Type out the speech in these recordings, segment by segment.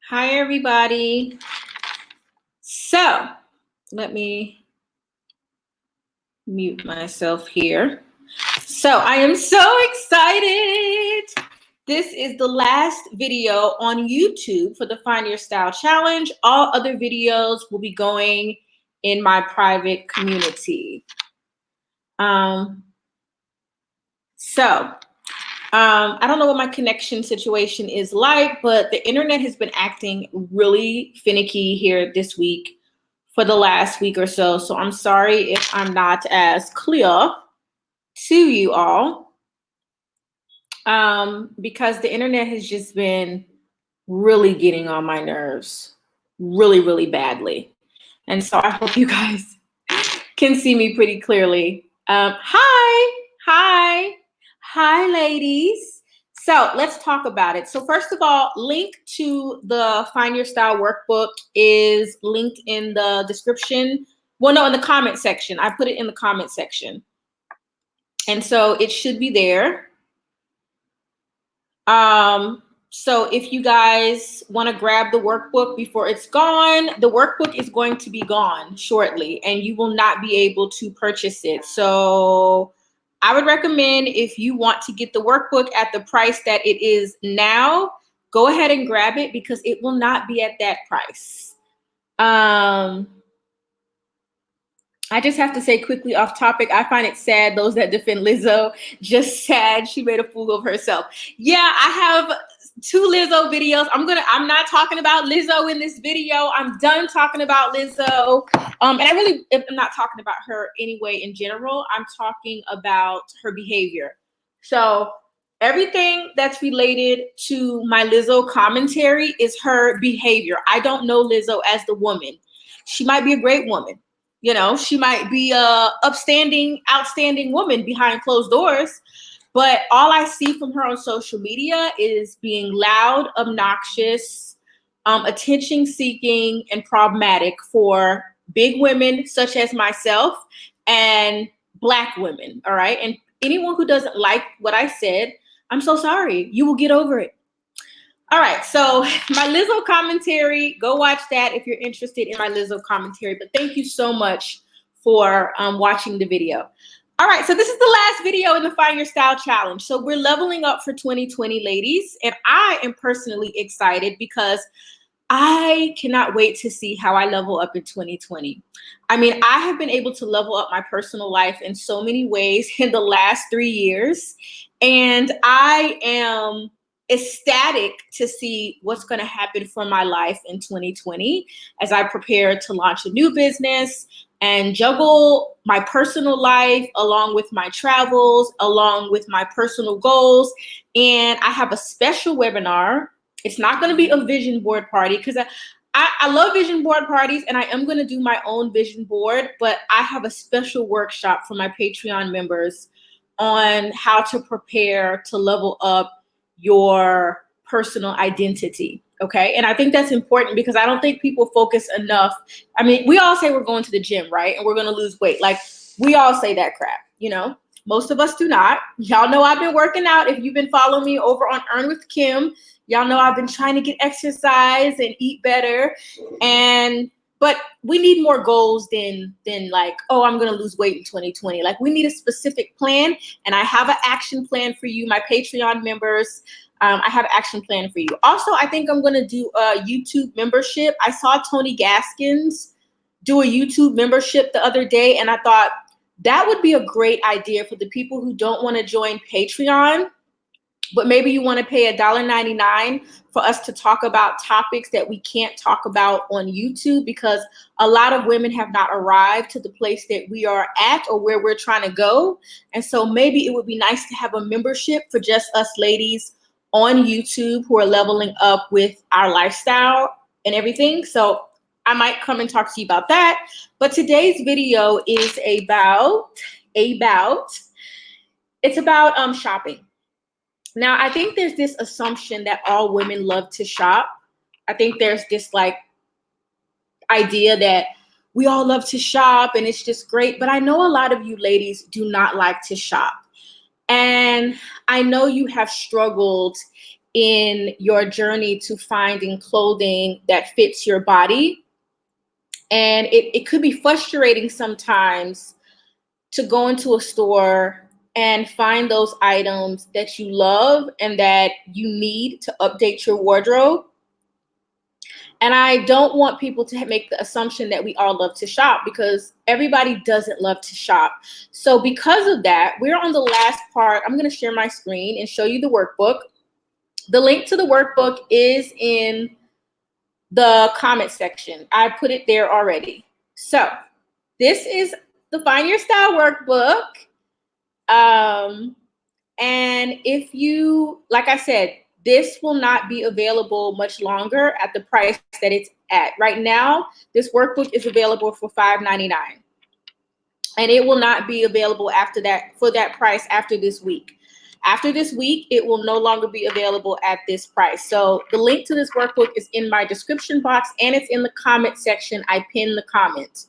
Hi, everybody. So let me mute myself here. So I am so excited. This is the last video on YouTube for the Find Your Style Challenge. All other videos will be going in my private community. I don't know what my connection situation is like, but the internet has been acting really finicky here this week for the last week or so. So I'm sorry if I'm not as clear to you all, because the internet has just been really getting on my nerves really, really badly. And so I hope you guys can see me pretty clearly. Hi, ladies. So let's talk about it. So first of all, link to the Find Your Style workbook is linked in the description. Well, no, in the comment section. I put it in the comment section. And so it should be there. So if you guys want to grab the workbook before it's gone, the workbook is going to be gone shortly and you will not be able to purchase it. So I would recommend, if you want to get the workbook at the price that it is now, go ahead and grab it because it will not be at that price. I just have to say quickly off topic, I find it sad, those that defend Lizzo, just sad she made a fool of herself. Yeah, I have 2 Lizzo videos. I'm not talking about Lizzo in this video. I'm done talking about Lizzo. And I really am not talking about her anyway in general. I'm talking about her behavior. So everything that's related to my Lizzo commentary is her behavior. I don't know Lizzo as the woman. She might be a great woman. You know, she might be a outstanding woman behind closed doors. But all I see from her on social media is being loud, obnoxious, attention-seeking, and problematic for big women such as myself and Black women, all right? And anyone who doesn't like what I said, I'm so sorry. You will get over it. All right, so my Lizzo commentary, go watch that if you're interested in my Lizzo commentary. But thank you so much for watching the video. All right, so this is the last video in the Find Your Style Challenge. So we're leveling up for 2020, ladies. And I am personally excited because I cannot wait to see how I level up in 2020. I mean, I have been able to level up my personal life in so many ways in the last 3 years. And I am ecstatic to see what's going to happen for my life in 2020 as I prepare to launch a new business and juggle my personal life along with my travels, along with my personal goals. And I have a special webinar. It's not going to be a vision board party because I love vision board parties and I am going to do my own vision board, but I have a special workshop for my Patreon members on how to prepare to level up your personal identity. Okay. And I think that's important because I don't think people focus enough. I mean, we all say we're going to the gym, right? And we're going to lose weight. Like, we all say that crap, you know? Most of us do not. Y'all know I've been working out. If you've been following me over on Earn with Kim, y'all know I've been trying to get exercise and eat better. But we need more goals than like, oh, I'm going to lose weight in 2020. Like, we need a specific plan. And I have an action plan for you, my Patreon members. I have an action plan for you. Also, I think I'm going to do a YouTube membership. I saw Tony Gaskins do a YouTube membership the other day, and I thought that would be a great idea for the people who don't want to join Patreon, but maybe you want to pay $1.99 for us to talk about topics that we can't talk about on YouTube, because a lot of women have not arrived to the place that we are at or where we're trying to go. And so maybe it would be nice to have a membership for just us ladies on YouTube who are leveling up with our lifestyle and everything. So I might come and talk to you about that. But today's video is about shopping. Now, I think there's this assumption that all women love to shop. I think there's this like idea that we all love to shop and it's just great. But I know a lot of you ladies do not like to shop. And I know you have struggled in your journey to finding clothing that fits your body. And it could be frustrating sometimes to go into a store and find those items that you love and that you need to update your wardrobe. And I don't want people to make the assumption that we all love to shop, because everybody doesn't love to shop. So because of that, we're on the last part. I'm going to share my screen and show you the workbook. The link to the workbook is in the comment section. I put it there already. So this is the Find Your Style workbook. And if you, like I said, this will not be available much longer at the price that it's at. Right now, this workbook is available for $5.99. And it will not be available after that, for that price, after this week. After this week, it will no longer be available at this price. So the link to this workbook is in my description box, and it's in the comment section. I pinned the comment.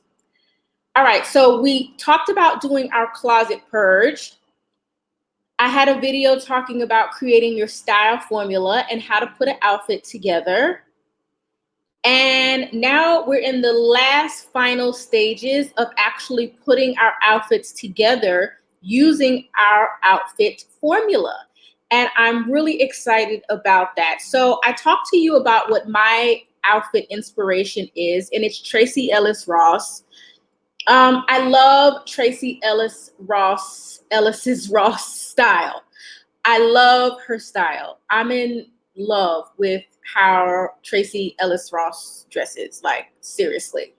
All right, so we talked about doing our closet purge. I had a video talking about creating your style formula and how to put an outfit together. And now we're in the last final stages of actually putting our outfits together using our outfit formula. And I'm really excited about that. So I talked to you about what my outfit inspiration is, and it's Tracee Ellis Ross. I love Tracee Ellis Ellis's Ross style. I love her style. I'm in love with how Tracee Ellis Ross dresses, like seriously.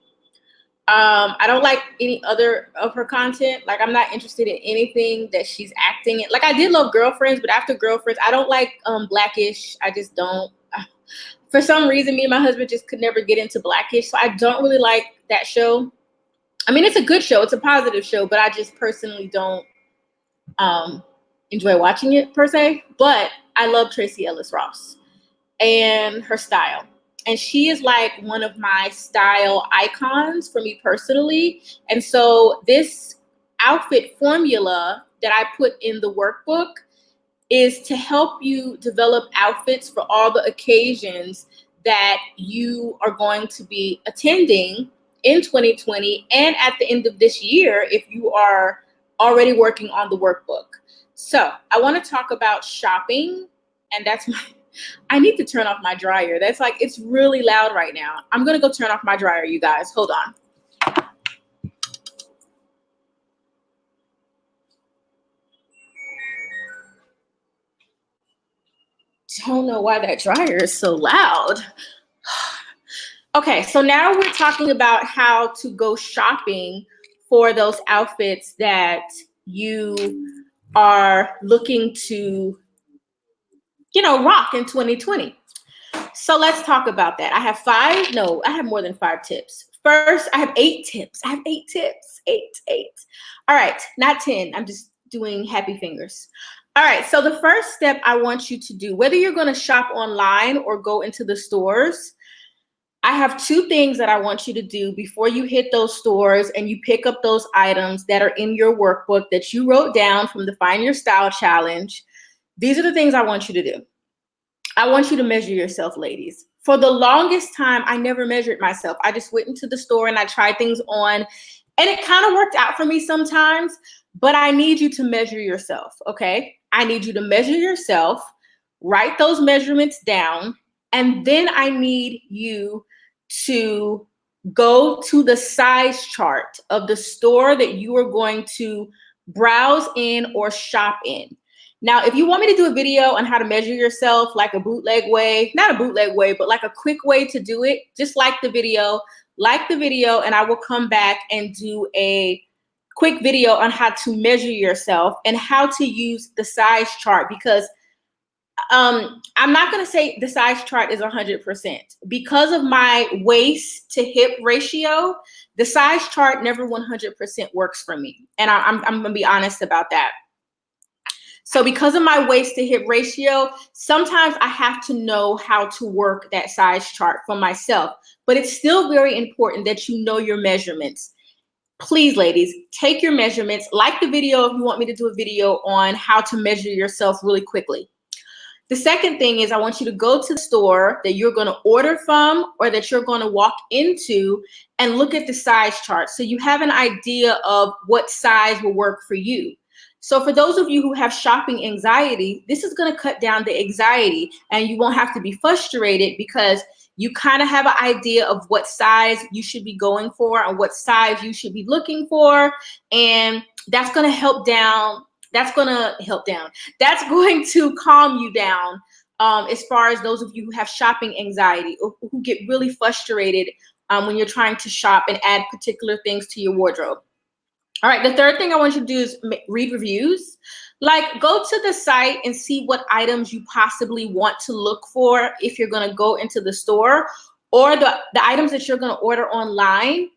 I don't like any other of her content. Like, I'm not interested in anything that she's acting in. Like, I did love Girlfriends, but after Girlfriends, I don't like Blackish. I just don't. For some reason, me and my husband just could never get into Blackish, so I don't really like that show. I mean, it's a good show. It's a positive show, but I just personally don't enjoy watching it per se. But I love Tracee Ellis Ross and her style. And she is like one of my style icons for me personally. And so this outfit formula that I put in the workbook is to help you develop outfits for all the occasions that you are going to be attending in 2020 and at the end of this year if you are already working on the workbook. So I want to talk about shopping, and that's I need to turn off my dryer. That's like, it's really loud right now. I'm going to go turn off my dryer, you guys. Hold on. Don't know why that dryer is so loud. Okay, so now we're talking about how to go shopping for those outfits that you are looking to, rock in 2020. So let's talk about that. I have more than 5 tips. First, I have 8 tips. I have 8 tips. 8. All right, not 10. I'm just doing happy fingers. All right, so the first step I want you to do, whether you're going to shop online or go into the stores, I have 2 things that I want you to do before you hit those stores and you pick up those items that are in your workbook that you wrote down from the Find Your Style Challenge. These are the things I want you to do. I want you to measure yourself, ladies. For the longest time, I never measured myself. I just went into the store and I tried things on, and it kind of worked out for me sometimes, but I need you to measure yourself, okay? I need you to measure yourself, write those measurements down, and then I need you to go to the size chart of the store that you are going to browse in or shop in. Now, if you want me to do a video on how to measure yourself, like a bootleg way, not a bootleg way, but like a quick way to do it, just like the video, and I will come back and do a quick video on how to measure yourself and how to use the size chart, because I'm not going to say the size chart is 100%. Because of my waist to hip ratio, the size chart never 100% works for me. And I'm going to be honest about that. So because of my waist to hip ratio, sometimes I have to know how to work that size chart for myself. But it's still very important that you know your measurements. Please, ladies, take your measurements. Like the video if you want me to do a video on how to measure yourself really quickly. The second thing is I want you to go to the store that you're going to order from or that you're going to walk into and look at the size chart so you have an idea of what size will work for you. So for those of you who have shopping anxiety, this is going to cut down the anxiety and you won't have to be frustrated because you kind of have an idea of what size you should be going for and what size you should be looking for. And that's going to help down. That's going to calm you down as far as those of you who have shopping anxiety or who get really frustrated when you're trying to shop and add particular things to your wardrobe. All right, the third thing I want you to do is read reviews. Like, go to the site and see what items you possibly want to look for if you're going to go into the store, or the items that you're going to order online.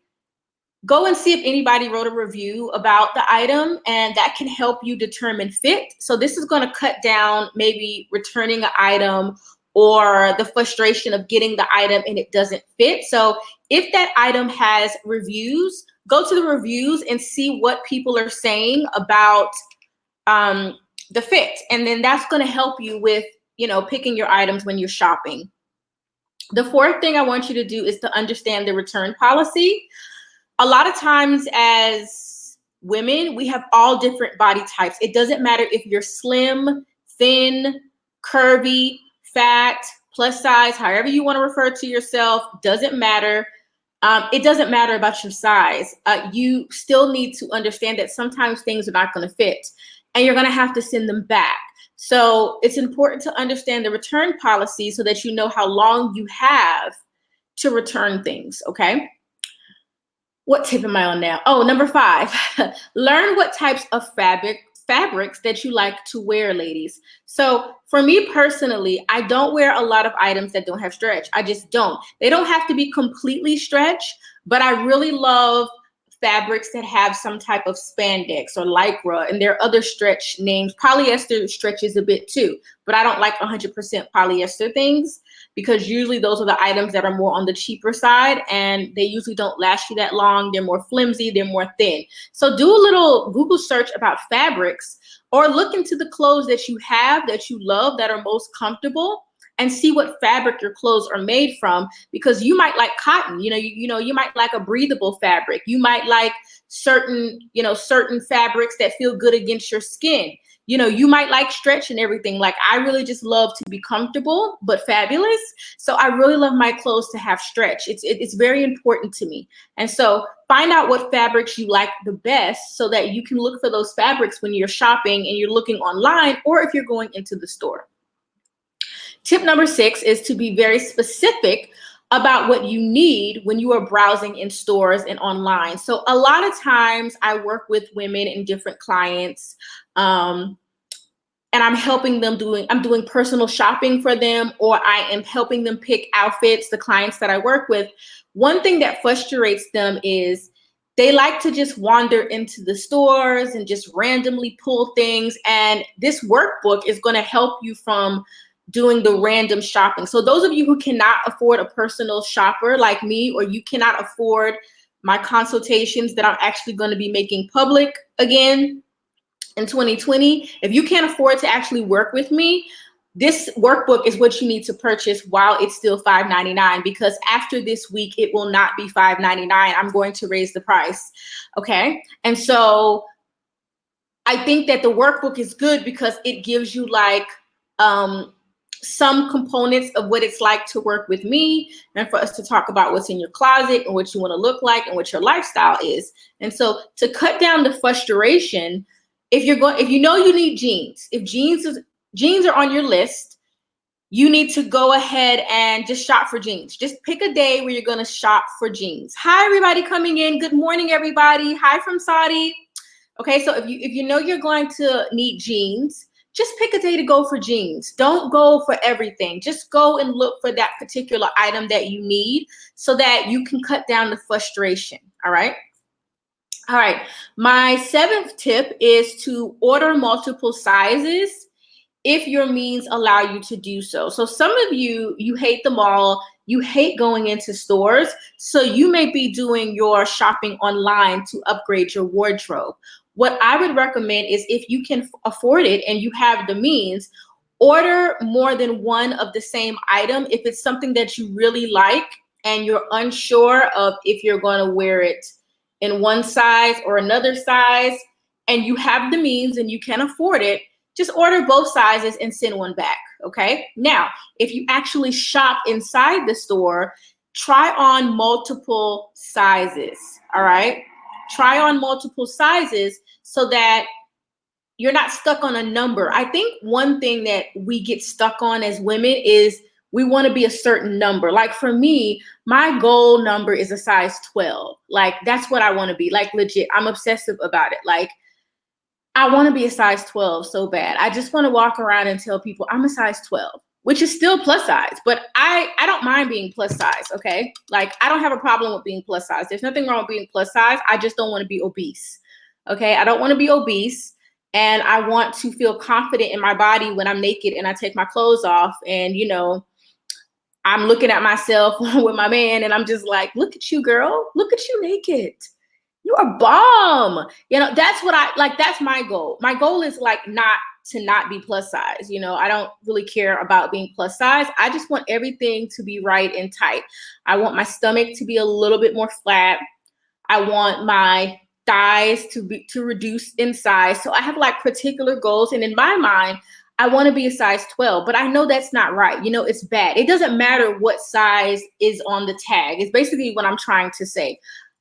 Go and see if anybody wrote a review about the item, and that can help you determine fit. So this is going to cut down maybe returning an item or the frustration of getting the item and it doesn't fit. So if that item has reviews, go to the reviews and see what people are saying about the fit. And then that's going to help you with, picking your items when you're shopping. The fourth thing I want you to do is to understand the return policy. A lot of times as women, we have all different body types. It doesn't matter if you're slim, thin, curvy, fat, plus size, however you want to refer to yourself, doesn't matter. It doesn't matter about your size. You still need to understand that sometimes things are not going to fit and you're going to have to send them back. So it's important to understand the return policy so that you know how long you have to return things, okay? What tip am I on now? Oh, number 5, learn what types of fabrics that you like to wear, ladies. So for me personally, I don't wear a lot of items that don't have stretch. I just don't. They don't have to be completely stretch, but I really love fabrics that have some type of spandex or lycra, and there are other stretch names. Polyester stretches a bit too, but I don't like 100% polyester things because usually those are the items that are more on the cheaper side and they usually don't last you that long. They're more flimsy, they're more thin. So do a little Google search about fabrics or look into the clothes that you have that you love that are most comfortable and see what fabric your clothes are made from, because you might like cotton, you might like a breathable fabric. You might like certain fabrics that feel good against your skin. You might like stretch and everything. Like, I really just love to be comfortable, but fabulous. So I really love my clothes to have stretch. It's very important to me. And so find out what fabrics you like the best so that you can look for those fabrics when you're shopping and you're looking online or if you're going into the store. Tip number 6 is to be very specific about what you need when you are browsing in stores and online. So a lot of times I work with women and different clients, and I'm helping them I'm doing personal shopping for them, or I am helping them pick outfits, the clients that I work with. One thing that frustrates them is they like to just wander into the stores and just randomly pull things. And this workbook is going to help you from doing the random shopping. So those of you who cannot afford a personal shopper like me, or you cannot afford my consultations that I'm actually going to be making public again in 2020, if you can't afford to actually work with me, this workbook is what you need to purchase while it's still $5.99, because after this week, it will not be $5.99. I'm going to raise the price, okay? And so I think that the workbook is good because it gives you like some components of what it's like to work with me and for us to talk about what's in your closet and what you want to look like and what your lifestyle is. And so to cut down the frustration, if you know you need jeans, if jeans are on your list, you need to go ahead and just shop for jeans. Just pick a day where you're going to shop for jeans. Hi, everybody coming in. Good morning, everybody. Hi from Saudi. Okay, so if you know you're going to need jeans, just pick a day to go for jeans. Don't go for everything. Just go and look for that particular item that you need so that you can cut down the frustration, all right? All right, my 7th tip is to order multiple sizes if your means allow you to do so. So some of you hate the mall, you hate going into stores, so you may be doing your shopping online to upgrade your wardrobe. What I would recommend is if you can afford it and you have the means, Order more than one of the same item if it's something that you really like and you're unsure of if you're going to wear it in one size or another size, and you have the means and you can afford it. Just order both sizes and send one back, okay? Now, if you actually shop inside the store, try on multiple sizes, all right? Try on multiple sizes so that you're not stuck on a number. I think one thing that we get stuck on as women is we want to be a certain number. Like for me, my goal number is a size 12. Like that's what I want to be. Like legit, I'm obsessive about it. Like I want to be a size 12 so bad. I just want to walk around and tell people I'm a size 12, which is still plus size, but I don't mind being plus size, okay? Like I don't have a problem with being plus size. There's nothing wrong with being plus size. I just don't want to be obese, okay? I don't want to be obese, and I want to feel confident in my body when I'm naked and I take my clothes off and, you know, I'm looking at myself with my man and I'm just like, look at you, girl. Look at you naked. You are bomb. You know, that's what I like. That's my goal. My goal is like not be plus size. You know, I don't really care about being plus size. I just want everything to be right and tight. I want my stomach to be a little bit more flat. I want my thighs to reduce in size. So I have like particular goals. And in my mind, I want to be a size 12, but I know that's not right. You know, it's bad. It doesn't matter what size is on the tag. It's basically what I'm trying to say.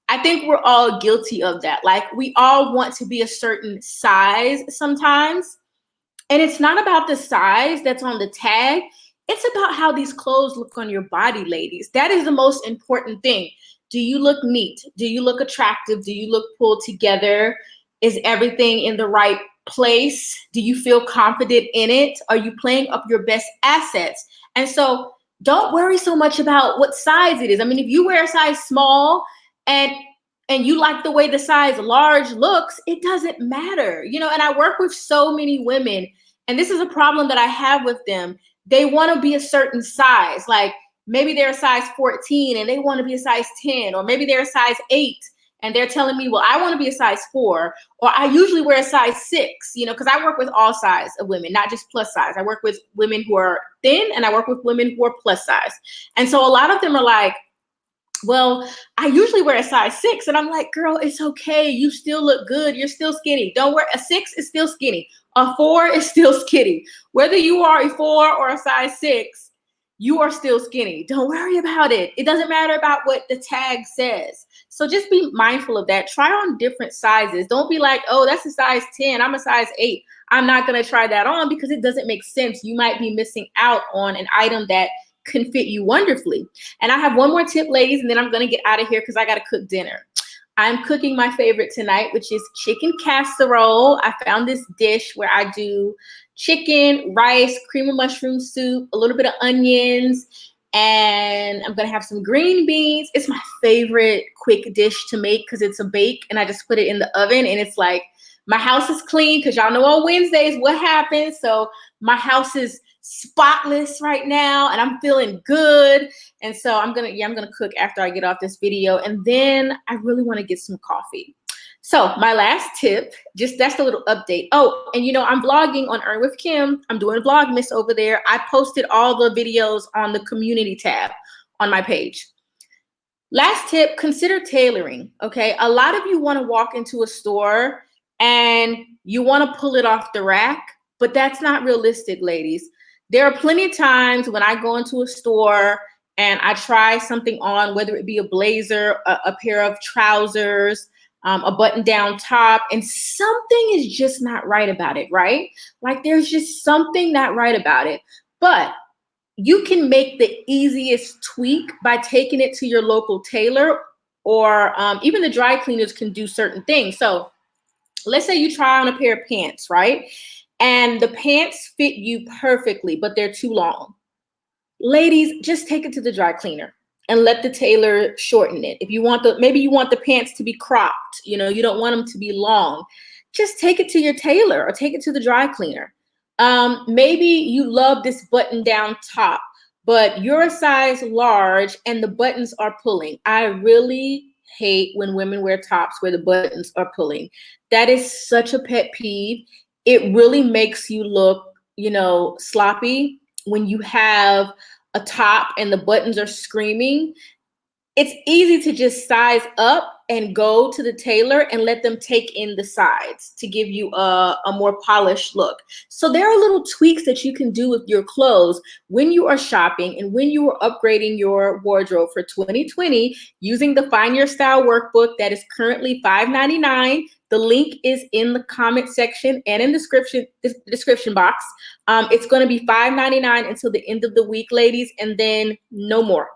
I think we're all guilty of that. Like we all want to be a certain size sometimes. And it's not about the size that's on the tag. It's about how these clothes look on your body, ladies. That is the most important thing. Do you look neat? Do you look attractive? Do you look pulled together? Is everything in the right place? Do you feel confident in it? Are you playing up your best assets? And so don't worry so much about what size it is. I mean, if you wear a size small and you like the way the size large looks, it doesn't matter. You know, and I work with so many women, and this is a problem that I have with them. They want to be a certain size. Like maybe they're a size 14 and they want to be a size 10, or maybe they're a size 8 and they're telling me, well, I want to be a size 4, or I usually wear a size 6, you know, because I work with all size of women, not just plus size. I work with women who are thin and I work with women who are plus size. And so a lot of them are like, well, I usually wear a size 6. And I'm like, girl, it's okay. You still look good. You're still skinny. Don't wear a 6 is still skinny. A 4 is still skinny. Whether you are a 4 or a size 6, you are still skinny. Don't worry about it. It doesn't matter about what the tag says. So just be mindful of that. Try on different sizes. Don't be like, oh, that's a size 10. I'm a size 8. I'm not going to try that on because it doesn't make sense. You might be missing out on an item that can fit you wonderfully. And I have one more tip, ladies, and then I'm going to get out of here because I got to cook dinner. I'm cooking my favorite tonight, which is chicken casserole. I found this dish where I do chicken, rice, cream of mushroom soup, a little bit of onions, and I'm going to have some green beans. It's my favorite quick dish to make because it's a bake, and I just put it in the oven, and it's like my house is clean because y'all know on Wednesdays what happens. So my house is spotless right now and I'm feeling good. And so I'm gonna cook after I get off this video, and then I really want to get some coffee. So my last tip, just that's a little update. Oh, and you know, I'm vlogging on Earn with Kim. I'm doing Vlogmas over there. I posted all the videos on the community tab on my page. Last tip, consider tailoring. Okay, a lot of you want to walk into a store and you want to pull it off the rack, but that's not realistic, ladies. There are plenty of times when I go into a store and I try something on, whether it be a blazer, a pair of trousers, a button-down top, and something is just not right about it, right? Like there's just something not right about it. But you can make the easiest tweak by taking it to your local tailor, or even the dry cleaners can do certain things. So let's say you try on a pair of pants, right? And the pants fit you perfectly, but they're too long. Ladies, just take it to the dry cleaner and let the tailor shorten it. If you want maybe you want the pants to be cropped, you know, you don't want them to be long. Just take it to your tailor or take it to the dry cleaner. Maybe you love this button down top, but you're a size large and the buttons are pulling. I really hate when women wear tops where the buttons are pulling. That is such a pet peeve. It really makes you look sloppy, when you have a top and the buttons are screaming, it's easy to just size up and go to the tailor and let them take in the sides to give you a more polished look. So there are little tweaks that you can do with your clothes when you are shopping and when you are upgrading your wardrobe for 2020 using the Find Your Style workbook that is currently $5.99. The link is in the comment section and in the description box. It's going to be $5.99 until the end of the week, ladies, and then no more.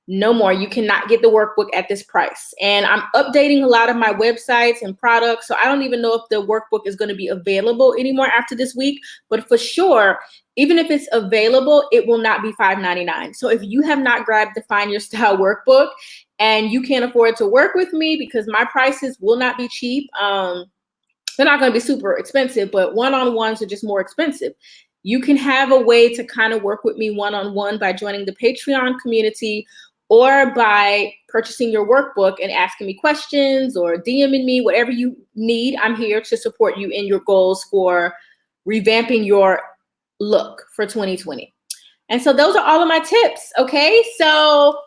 No more. You cannot get the workbook at this price. And I'm updating a lot of my websites and products, so I don't even know if the workbook is going to be available anymore after this week. But for sure, even if it's available, it will not be $5.99. So if you have not grabbed the Find Your Style workbook and you can't afford to work with me, because my prices will not be cheap, they're not going to be super expensive, but one-on-ones are just more expensive. You can have a way to kind of work with me one-on-one by joining the Patreon community, or by purchasing your workbook and asking me questions or DMing me, whatever you need. I'm here to support you in your goals for revamping your look for 2020. And so those are all of my tips, okay? So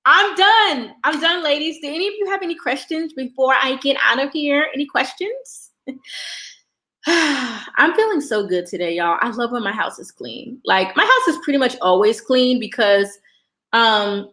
I'm done, ladies. Do any of you have any questions before I get out of here? Any questions? I'm feeling so good today, y'all. I love when my house is clean. Like, my house is pretty much always clean because I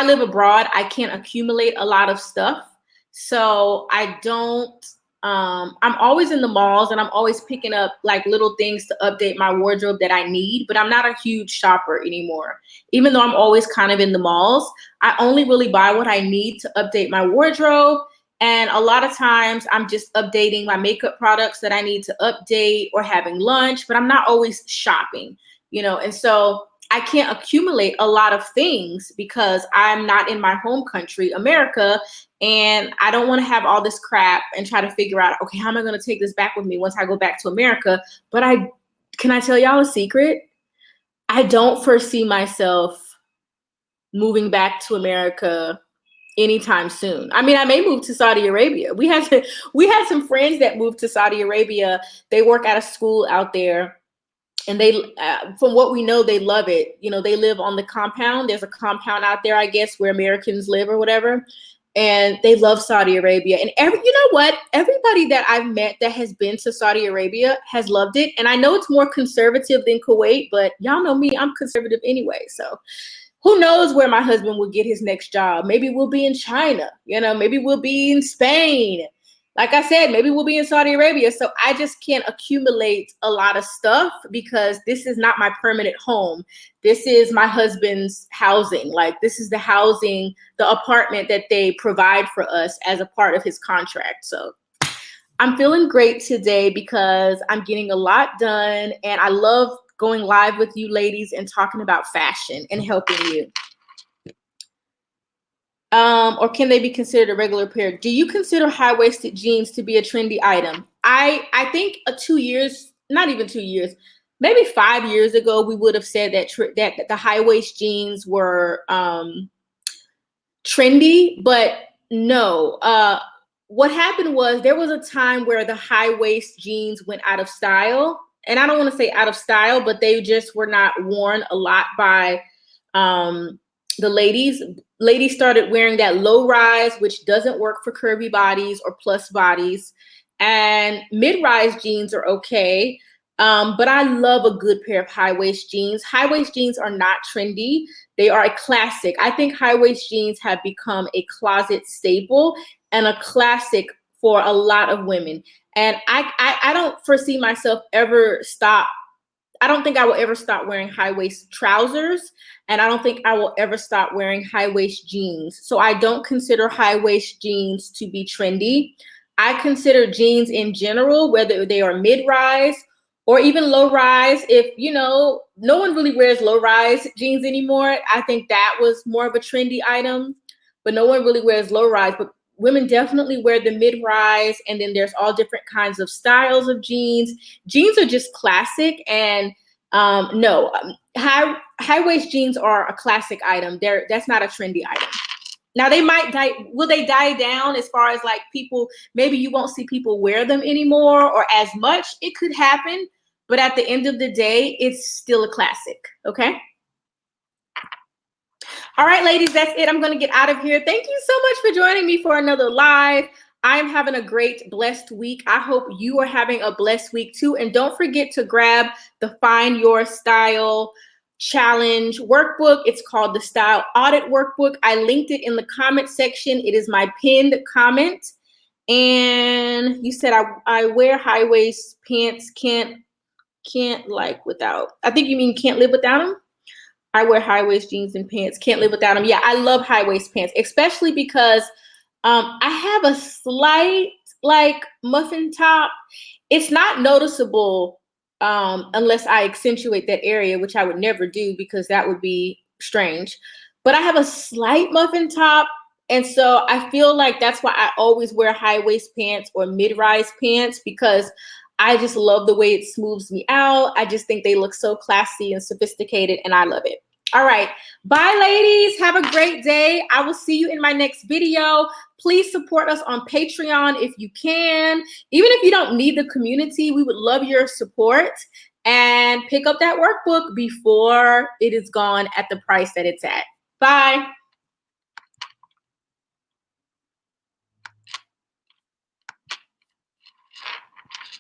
live abroad, I can't accumulate a lot of stuff. So I don't, I'm always in the malls and I'm always picking up like little things to update my wardrobe that I need, but I'm not a huge shopper anymore. Even though I'm always kind of in the malls, I only really buy what I need to update my wardrobe. And a lot of times I'm just updating my makeup products that I need to update or having lunch, but I'm not always shopping, and so I can't accumulate a lot of things because I'm not in my home country, America, and I don't want to have all this crap and try to figure out, okay, how am I going to take this back with me once I go back to America? But can I tell y'all a secret? I don't foresee myself moving back to America anytime soon. I mean, I may move to Saudi Arabia. We had some friends that moved to Saudi Arabia. They work at a school out there. And they, from what we know, they love it. They live on the compound. There's a compound out there, I guess, where Americans live or whatever. And they love Saudi Arabia. And you know what? Everybody that I've met that has been to Saudi Arabia has loved it. And I know it's more conservative than Kuwait, but y'all know me, I'm conservative anyway. So who knows where my husband will get his next job? Maybe we'll be in China, maybe we'll be in Spain. Like I said, maybe we'll be in Saudi Arabia. So I just can't accumulate a lot of stuff because this is not my permanent home. This is my husband's housing. Like, this is the housing, the apartment that they provide for us as a part of his contract. So I'm feeling great today because I'm getting a lot done, and I love going live with you ladies and talking about fashion and helping you. Or can they be considered a regular pair? Do you consider high-waisted jeans to be a trendy item? I think 2 years, not even 2 years, maybe 5 years ago, we would have said that the high-waist jeans were trendy, but no. What happened was there was a time where the high-waist jeans went out of style. And I don't want to say out of style, but they just were not worn a lot by the ladies. Ladies started wearing that low rise, which doesn't work for curvy bodies or plus bodies. And mid-rise jeans are okay. But I love a good pair of high-waist jeans. High-waist jeans are not trendy. They are a classic. I think high-waist jeans have become a closet staple and a classic for a lot of women. And I don't foresee myself ever stop. I don't think I will ever stop wearing high-waist trousers, and I don't think I will ever stop wearing high-waist jeans. So I don't consider high-waist jeans to be trendy. I consider jeans in general, whether they are mid-rise or even low-rise. If, no one really wears low-rise jeans anymore. I think that was more of a trendy item, but no one really wears low-rise. But women definitely wear the mid-rise, and then there's all different kinds of styles of jeans. Jeans are just classic, and high-waist jeans are a classic item. That's not a trendy item. Now they might will they die down as far as like people, maybe you won't see people wear them anymore or as much. It could happen, but at the end of the day, it's still a classic, okay? All right, ladies, that's it. I'm going to get out of here. Thank you so much for joining me for another live. I'm having a great, blessed week. I hope you are having a blessed week too. And don't forget to grab the Find Your Style Challenge workbook. It's called the Style Audit Workbook. I linked it in the comment section. It is my pinned comment. And you said I wear high waist pants, can't like without. I think you mean can't live without them. I wear high waist jeans and pants, can't live without them. Yeah, I love high waist pants, especially because I have a slight like muffin top. It's not noticeable unless I accentuate that area, which I would never do because that would be strange. But I have a slight muffin top. And so I feel like that's why I always wear high waist pants or mid-rise pants, because I just love the way it smooths me out. I just think they look so classy and sophisticated, and I love it. All right. Bye, ladies. Have a great day. I will see you in my next video. Please support us on Patreon if you can. Even if you don't need the community, we would love your support. And pick up that workbook before it is gone at the price that it's at. Bye.